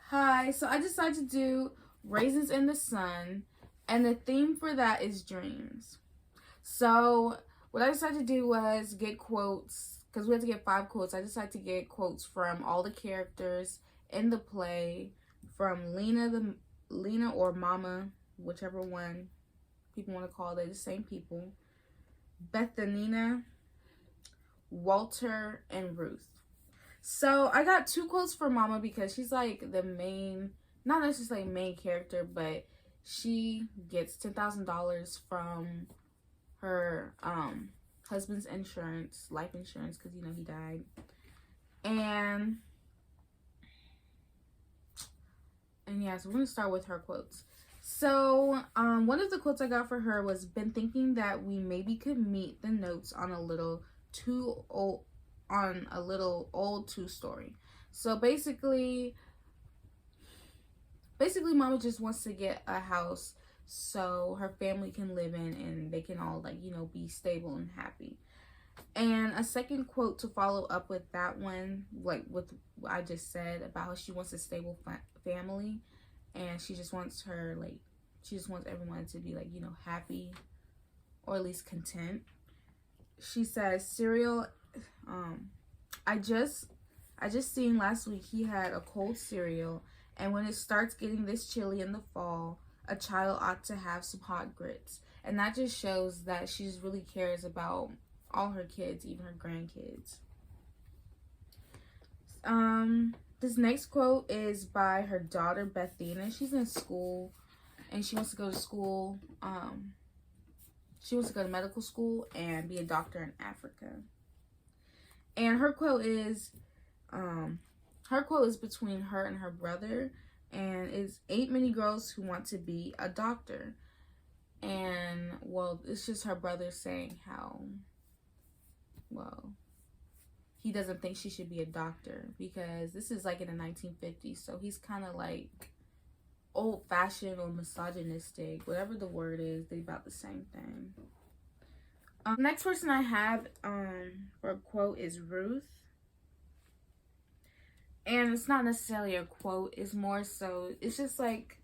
Hi, so I decided to do Raisins in the Sun, and the theme for that is dreams. So, what I decided to do was get quotes, because we had to get 5 quotes. I decided to get quotes from all the characters in the play, from Lena or Mama, whichever one people want to call it, the same people, Bethanina, Walter, and Ruth. So I got 2 quotes for Mama because she's like the main, not necessarily main character, but she gets $10,000 from her husband's insurance, life insurance, because he died. And yeah, so we're gonna start with her quotes. So one of the quotes I got for her was, "Been thinking that we maybe could meet the notes on a little old 2 story." So basically Mama just wants to get a house so her family can live in and they can all be stable and happy. And a second quote to follow up with that one, like with what I just said about how she wants a stable family, and she just wants everyone to be happy, or at least content. She says, "Cereal, I just seen last week he had a cold cereal, and when it starts getting this chilly in the fall, a child ought to have some hot grits." And that just shows that she just really cares about all her kids, even her grandkids. This next quote is by her daughter Bethina. She's in school and she wants to go to school. She wants to go to medical school and be a doctor in Africa. And her quote is between her and her brother, and it's, "Ain't many girls who want to be a doctor." And well, it's just her brother saying how, well, he doesn't think she should be a doctor because this is like in the 1950s, so he's kind of like old-fashioned or misogynistic, whatever the word is. They about the same thing. Next person I have for a quote is Ruth. And it's not necessarily a quote, it's more so, it's just like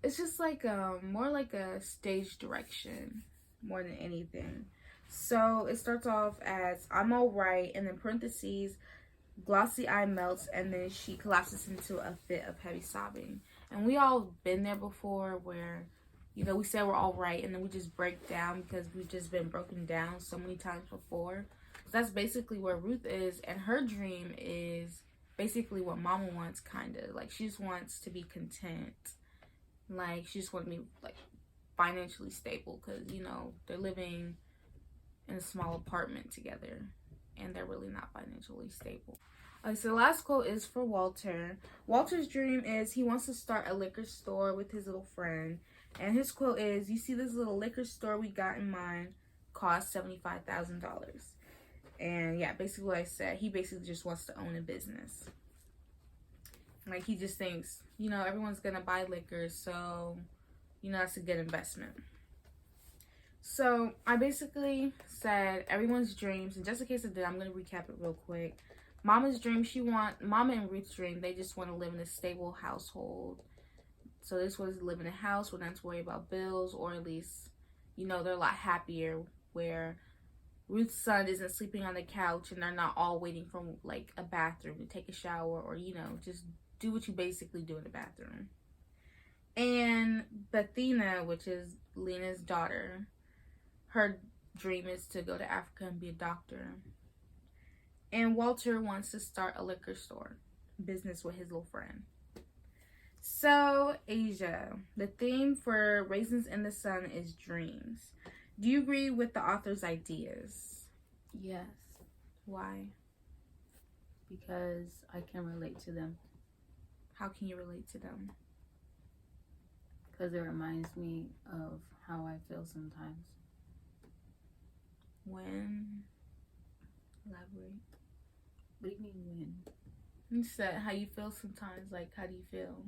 more like a stage direction more than anything. So it starts off as, "I'm all right," and then parentheses, "glossy eye melts," and then she collapses into a fit of heavy sobbing. And we all been there before where we say we're all right and then we just break down because we've just been broken down so many times before. So that's basically where Ruth is, and her dream is basically what Mama wants, kind of like she just wants to be content. Like she just wants to be like financially stable because they're living in a small apartment together and they're really not financially stable. Okay, so the last quote is for Walter. Walter's dream is he wants to start a liquor store with his little friend, and his quote is, "You see this little liquor store we got in mind cost $75,000. And yeah, basically what I said, he basically just wants to own a business. Like he just thinks, everyone's gonna buy liquor, so that's a good investment. So I basically said everyone's dreams, and just in case I did, I'm gonna recap it real quick. Mama's dream, Mama and Ruth's dream, they just want to live in a stable household. So this was live in a house where they don't have to worry about bills, or at least, they're a lot happier where Ruth's son isn't sleeping on the couch and they're not all waiting for like a bathroom to take a shower, or just do what you basically do in the bathroom. And Bethina, which is Lena's daughter, her dream is to go to Africa and be a doctor. And Walter wants to start a liquor store business with his little friend. So, Asia, the theme for Raisins in the Sun is dreams. Do you agree with the author's ideas? Yes. Why? Because I can relate to them. How can you relate to them? Because it reminds me of how I feel sometimes. When? Elaborate. What do you mean when? You said how you feel sometimes. Like, how do you feel?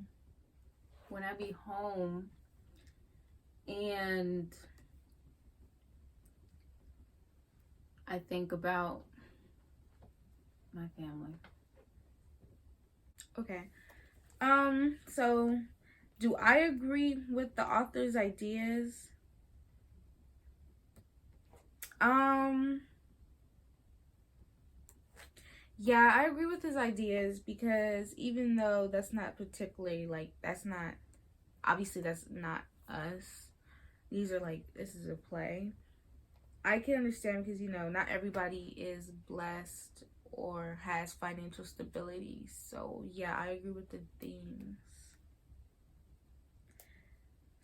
When I be home and I think about my family. Okay. So do I agree with the author's ideas? Um, yeah, I agree with his ideas because even though that's not particularly like that's not obviously that's not us. These are like this is a play. I can understand because not everybody is blessed or has financial stability. So yeah, I agree with the themes.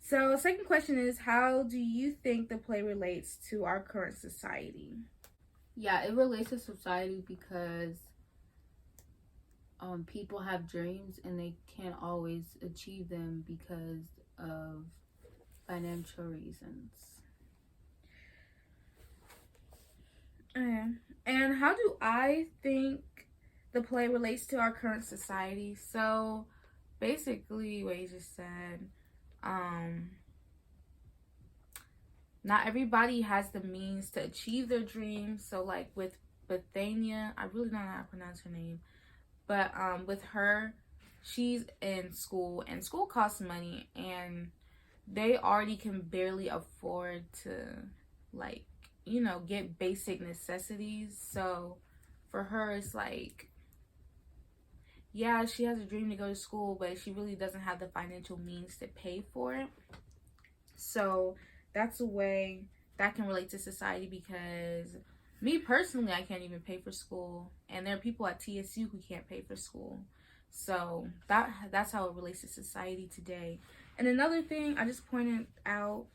So second question is, how do you think the play relates to our current society? Yeah, it relates to society because people have dreams and they can't always achieve them because of financial reasons. Okay. And how do I think the play relates to our current society? So basically what you just said, not everybody has the means to achieve their dreams. So like with Bethania, I really don't know how to pronounce her name, but with her, she's in school and school costs money, and they already can barely afford to like get basic necessities. So for her it's like, yeah, she has a dream to go to school, but she really doesn't have the financial means to pay for it. So that's a way that can relate to society because me personally, I can't even pay for school, and there are people at TSU who can't pay for school. So that's how it relates to society today. And another thing I just pointed out,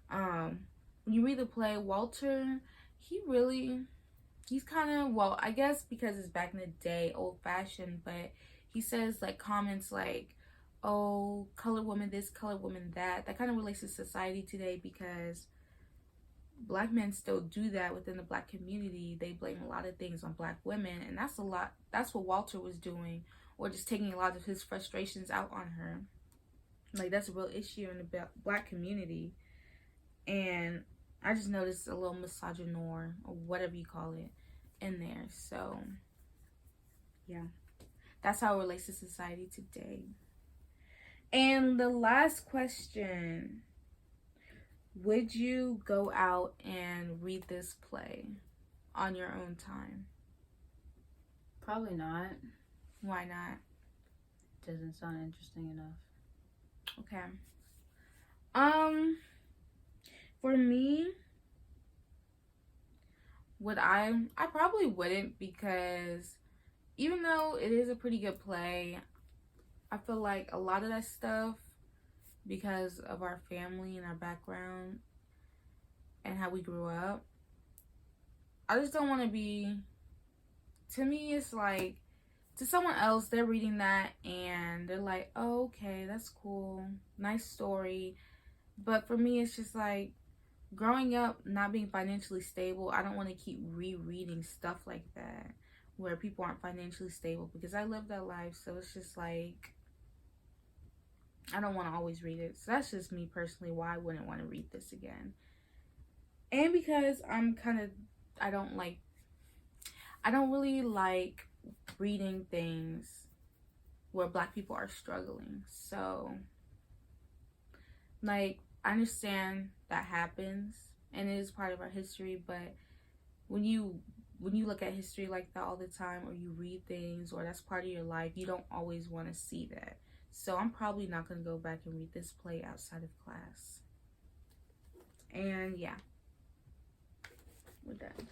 when you read the play, Walter, he's kind of, well, I guess because it's back in the day, old fashioned, but he says like comments like, oh, colored woman this, colored woman that. That kind of relates to society today because black men still do that within the black community. They blame a lot of things on black women, and that's what Walter was doing, or just taking a lot of his frustrations out on her. Like that's a real issue in the black community. And I just noticed a little misogynoir or whatever you call it in there. So yeah, that's how it relates to society today. And the last question, would you go out and read this play on your own time? Probably not. Why not? Doesn't sound interesting enough. Okay. For me, would I probably wouldn't, because even though it is a pretty good play, I feel like a lot of that stuff, because of our family and our background and how we grew up, I just don't want to be, to me it's like, to someone else they're reading that and they're like, oh, okay, that's cool, nice story. But for me it's just like, growing up not being financially stable, I don't want to keep rereading stuff like that where people aren't financially stable, because I lived that life. So it's just like, I don't want to always read it. So that's just me personally why I wouldn't want to read this again. And because I don't really like reading things where black people are struggling. So like, I understand that happens and it is part of our history, but when you look at history like that all the time, or you read things, or that's part of your life, you don't always want to see that. So I'm probably not going to go back and read this play outside of class. And yeah, we're done.